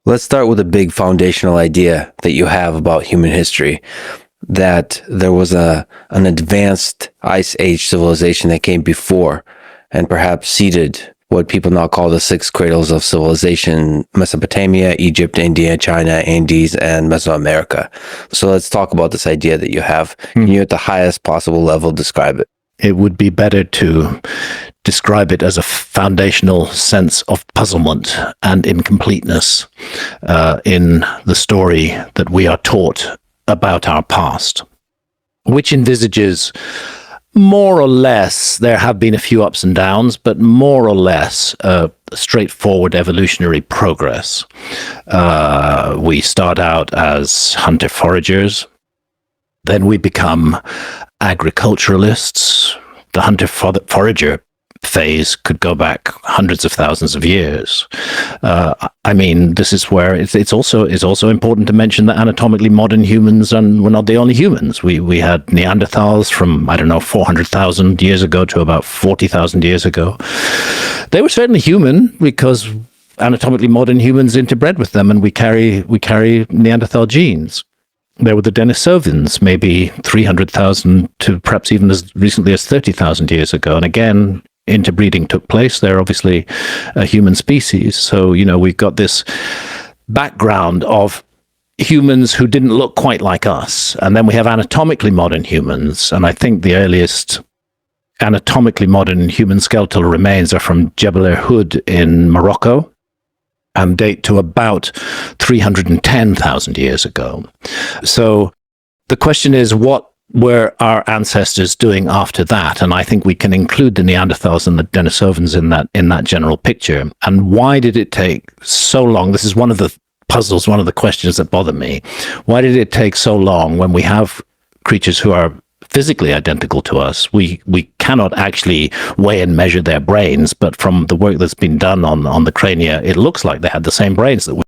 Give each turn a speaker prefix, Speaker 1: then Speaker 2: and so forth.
Speaker 1: Let's start with a big foundational idea that you have about human history, that there was an advanced Ice Age civilization that came before and perhaps seeded what people now call the six cradles of civilization: Mesopotamia, Egypt, India, China, Andes, and Mesoamerica. So let's talk about this idea that you have. Can you, at the highest possible level, describe it?
Speaker 2: It would be better to describe it as a foundational sense of puzzlement and incompleteness in the story that we are taught about our past, which envisages more or less, there have been a few ups and downs, but more or less straightforward evolutionary progress. We start out as hunter-foragers, then we become agriculturalists. The hunter-forager phase could go back hundreds of thousands of years. I mean, this is where it's also important to mention that anatomically modern humans were not the only humans. We had Neanderthals from, 400,000 years ago to about 40,000 years ago. They were certainly human because anatomically modern humans interbred with them, and we carry Neanderthal genes. There were the Denisovans, maybe 300,000 to perhaps even as recently as 30,000 years ago. And again, interbreeding took place. They're obviously a human species. So, we've got this background of humans who didn't look quite like us. And then we have anatomically modern humans. And I think the earliest anatomically modern human skeletal remains are from Jebel Hood in Morocco, and date to about 310,000 years ago. So the question is, what were our ancestors doing after that? And I think we can include the Neanderthals and the Denisovans in that general picture. And why did it take so long? This is one of the puzzles, one of the questions that bother me. Why did it take so long when we have creatures who are physically identical to us? We cannot actually weigh and measure their brains, but from the work that's been done on the crania, it looks like they had the same brains that we